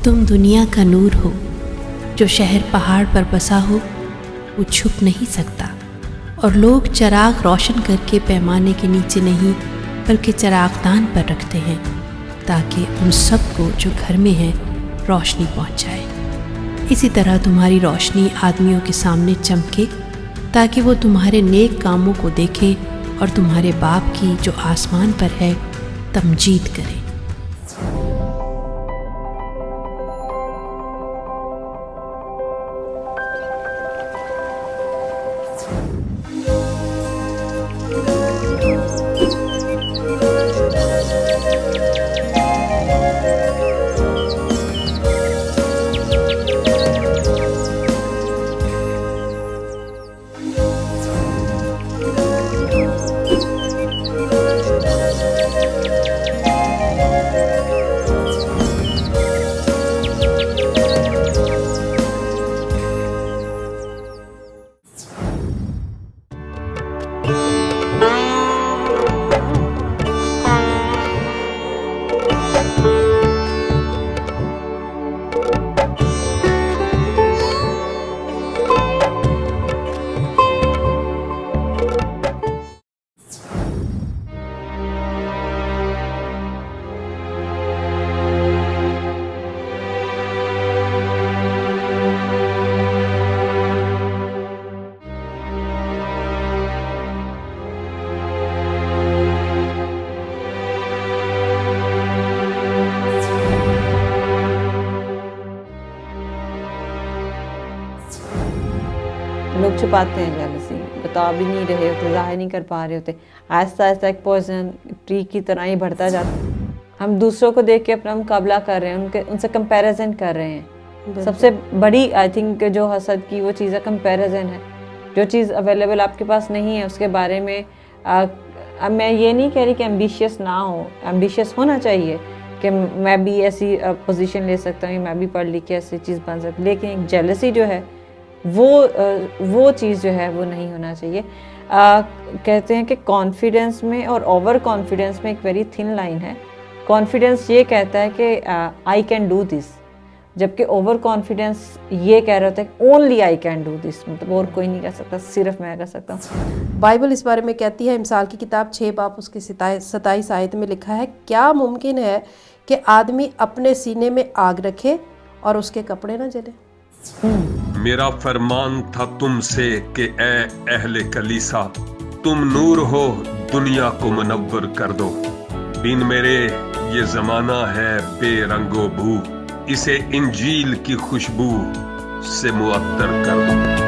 तुम दुनिया का नूर हो, जो शहर पहाड़ पर बसा हो वो छुप नहीं सकता। और लोग चिराग रोशन करके पैमाने के नीचे नहीं बल्कि चिरागदान पर रखते हैं, ताकि उन सबको जो घर में है रोशनी पहुंच जाए। इसी तरह तुम्हारी रोशनी आदमियों के सामने चमके, ताकि वो तुम्हारे नेक कामों को देखें और तुम्हारे बाप की जो आसमान पर है तमजीद करें। लोग छुपाते हैं जेलसी, बता भी नहीं रहे होते, जाहिर नहीं कर पा रहे होते। आहिस्ता आहिस्ता एक पॉइजन ट्री की तरह ही बढ़ता जाता है। हम दूसरों को देख के अपना मुकाबला कर रहे हैं, उनसे कंपैरिजन कर रहे हैं। सबसे बड़ी आई थिंक जो हसद की वो चीज़ है कंपैरिजन है। जो चीज़ अवेलेबल आपके पास नहीं है उसके बारे में अब मैं ये नहीं कह रही कि एम्बिशियस ना हो, एम्बिशियस होना चाहिए कि मैं भी ऐसी पोजीशन ले सकता हूँ, मैं भी पढ़ लिख के ऐसी चीज़ बन सकती, लेकिन एक जेलसी जो है वो चीज़ जो है वो नहीं होना चाहिए। कहते हैं कि कॉन्फिडेंस में और ओवर कॉन्फिडेंस में एक वेरी थिन लाइन है। कॉन्फिडेंस ये कहता है कि आई कैन डू दिस, जबकि ओवर कॉन्फिडेंस ये कह रहा होता है only I can do this, मतलब और कोई नहीं कर सकता, सिर्फ मैं कर सकता हूँ। बाइबल इस बारे में कहती है, मिसाल की किताब 6 बाब उसके 27 आयत में लिखा है, क्या मुमकिन है कि आदमी अपने सीने में आग रखे और उसके कपड़े ना जले। मेरा फरमान था तुमसे कि ए अहले कलीसा, तुम नूर हो, दुनिया को मुनव्वर कर दो। बिन मेरे ये जमाना है बेरंगो बू, इसे इंजील की खुशबू से मुअत्तर कर दो।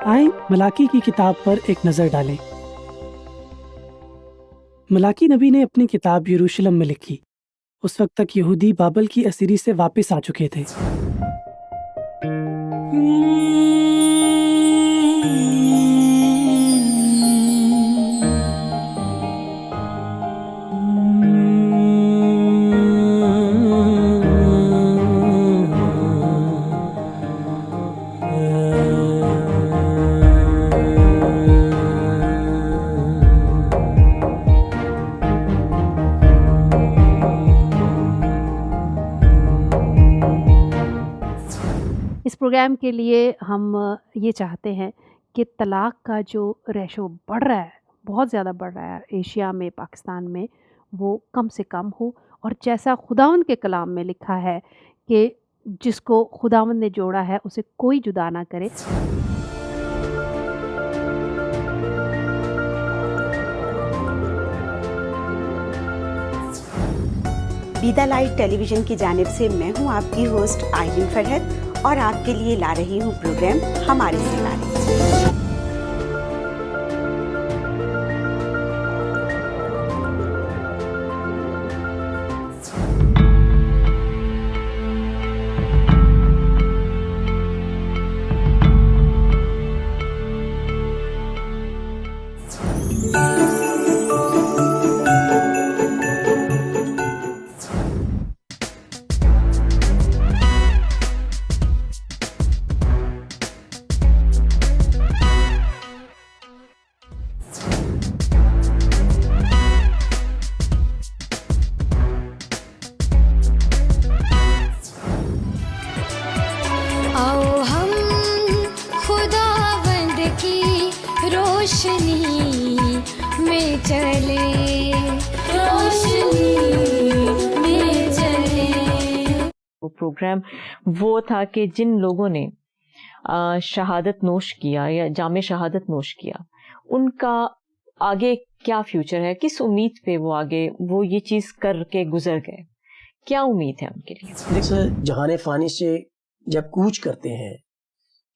आए मलाकी की किताब पर एक नज़र डालें। मलाकी नबी ने अपनी किताब यरूशलेम में लिखी। उस वक्त तक यहूदी बाबल की असीरी से वापस आ चुके थे। इस प्रोग्राम के लिए हम ये चाहते हैं कि तलाक़ का जो रेशो बढ़ रहा है, बहुत ज़्यादा बढ़ रहा है एशिया में, पाकिस्तान में, वो कम से कम हो और जैसा खुदावंद के कलाम में लिखा है कि जिसको खुदावंद ने जोड़ा है उसे कोई जुदा ना करे। बीदा लाइट टेलीविज़न की जानिब से मैं हूं आपकी होस्ट आइलिन फरहत और आपके लिए ला रही हूं प्रोग्राम हमारे सितारे। वो प्रोग्राम वो था कि जिन लोगों ने शहादत नोश किया या जामे शहादत नोश किया, उनका आगे क्या फ्यूचर है, किस उम्मीद पे वो आगे वो ये चीज़ करके गुजर गए, क्या उम्मीद है उनके लिए? देखिए, जहाने फानी से जब कूच करते हैं,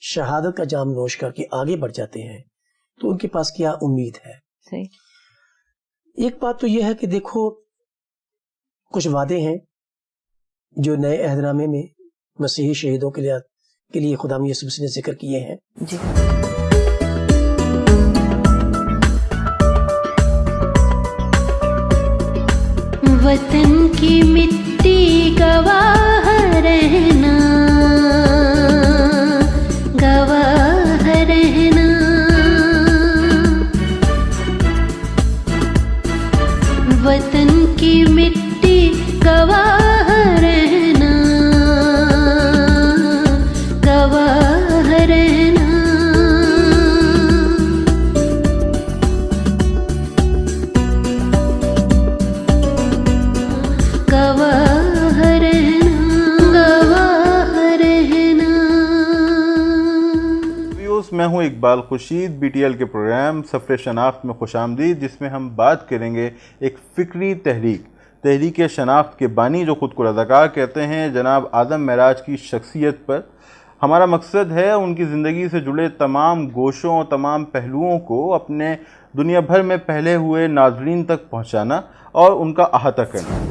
शहादत का जाम नोश करके आगे बढ़ जाते हैं, तो उनके पास क्या उम्मीद है? सही। एक बात तो यह है कि देखो, कुछ वादे हैं जो नए अहदनामे में मसीही शहीदों के लिए खुदा यीशु मसीह ने जिक्र किए हैं। जी। वतन की मिट्टी गवाह रहना, गवाह रहना, वतन की मिट्टी गवाह रहना, गवाह रहना। गवाह रहना, गवाह रहना। मैं हूं इकबाल खुर्शीद। बीटीएल के प्रोग्राम सफ़र शनाख्त में खुशामदीद, जिसमें हम बात करेंगे एक फ़िक्री तहरीक शनाख्त के बानी जो ख़ुद को रज़ाकार कहते हैं, जनाब आदम महराज की शख्सियत पर। हमारा मकसद है उनकी ज़िंदगी से जुड़े तमाम गोशों, तमाम पहलुओं को अपने दुनिया भर में फैले हुए नाज़रीन तक पहुँचाना और उनका अहाता करना।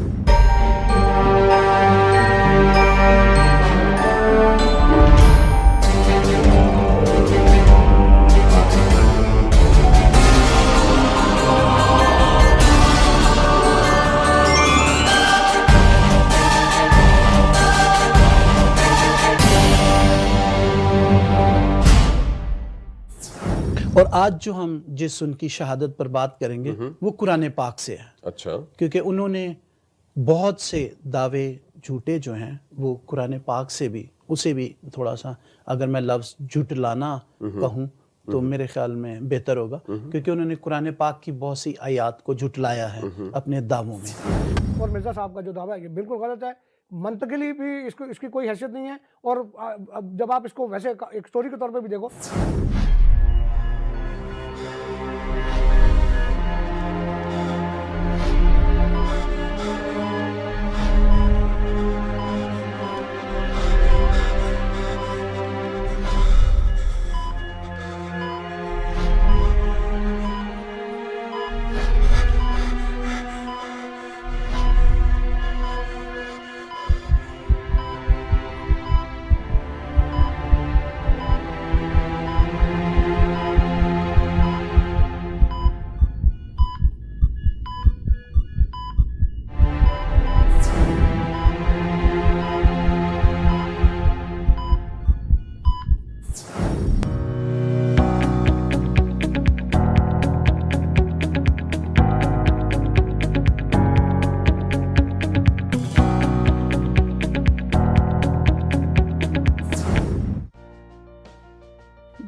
और आज जो हम जिस उनकी शहादत पर बात करेंगे वो कुरान पाक से है। अच्छा। क्योंकि उन्होंने बहुत से दावे झूठे जो हैं वो कुरान पाक से भी, उसे भी थोड़ा सा अगर मैं लफ्ज़ झुटलाना कहूँ तो मेरे ख्याल में बेहतर होगा, क्योंकि उन्होंने कुरान पाक की बहुत सी आयात को झुटलाया है अपने दावों में। और मिर्ज़ा साहब का जो दावा है ये बिल्कुल गलत है, मंतकली भी इसकी कोई हैसियत नहीं है। और जब आप इसको वैसे एक स्टोरी के तौर पे भी देखो,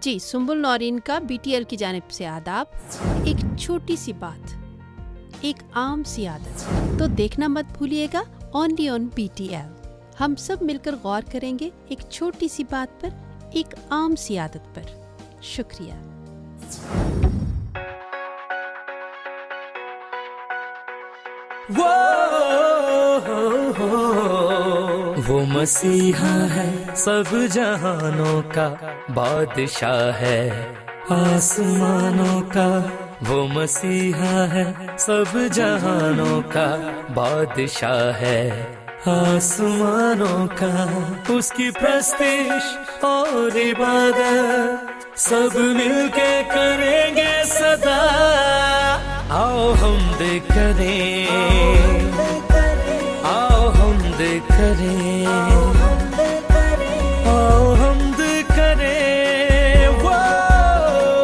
जी, सुंबुल नौरीन का BTL की जानिब से आदाब। एक छोटी सी बात, एक आम सी आदत, तो देखना मत भूलिएगा ओनली ऑन BTL। हम सब मिलकर गौर करेंगे एक छोटी सी बात पर, एक आम सी आदत पर। शुक्रिया। वो मसीहा है सब जहानों का बादशाह है आसमानों का, वो मसीहा है सब जहानों का बादशाह है आसमानों का। उसकी प्रस्तिश और इबादत सब मिलके करेंगे सदा। आओ हमद करें, आओ हमद करें, आओ हमद करें, वो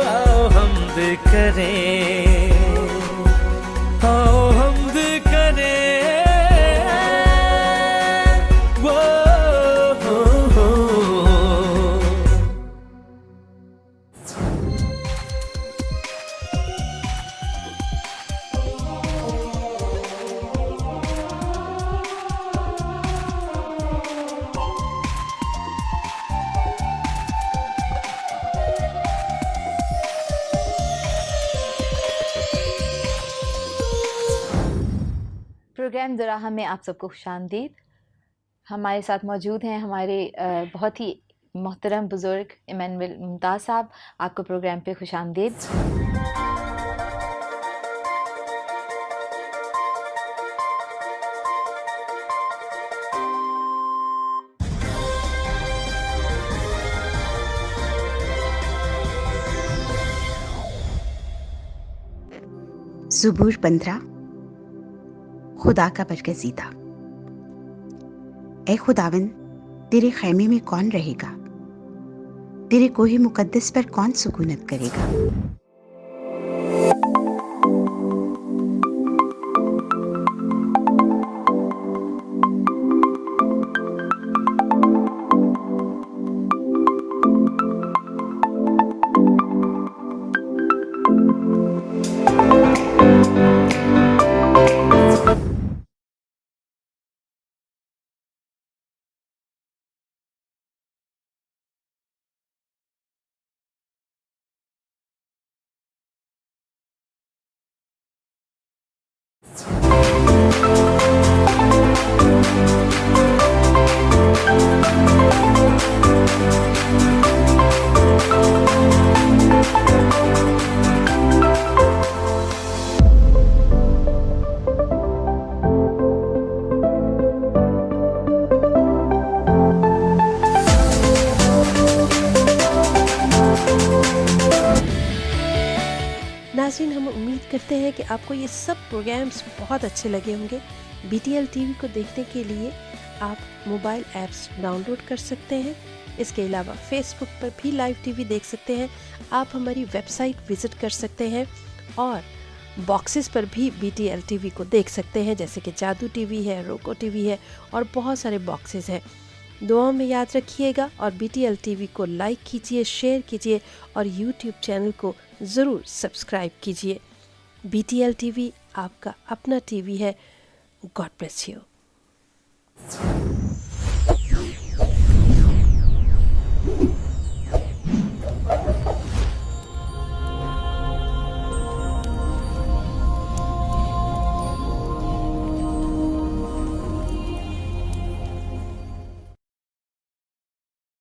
आओ हमद करें, आओ हमद करें, वो प्रोग्राम दुराहा में आप सबको खुशामदीद। हमारे साथ मौजूद हैं हमारे बहुत ही मोहतरम बुज़ुर्ग इमानुएल मुमताज़ साहब। आपको प्रोग्राम पे खुशामदीद। ज़ुबूर 15 खुदा का बरगज़ीदा। ए खुदावन, तेरे खैमे में कौन रहेगा? तेरे कोहे मुकद्दस पर कौन सुकूनत करेगा? नाज़रीन, हम उम्मीद करते हैं कि आपको ये सब प्रोग्राम्स बहुत अच्छे लगे होंगे। BTL TV को देखने के लिए आप मोबाइल ऐप्स डाउनलोड कर सकते हैं। इसके अलावा फेसबुक पर भी लाइव टीवी देख सकते हैं। आप हमारी वेबसाइट विज़िट कर सकते हैं और बॉक्सेस पर भी BTL TV को देख सकते हैं, जैसे कि जादू TV है, रोको TV है और बहुत सारे बॉक्सेस हैं। दुआओं में याद रखिएगा और BTL TV को लाइक कीजिए, शेयर कीजिए और YouTube चैनल को ज़रूर सब्सक्राइब कीजिए। BTL TV आपका अपना TV है। God bless you.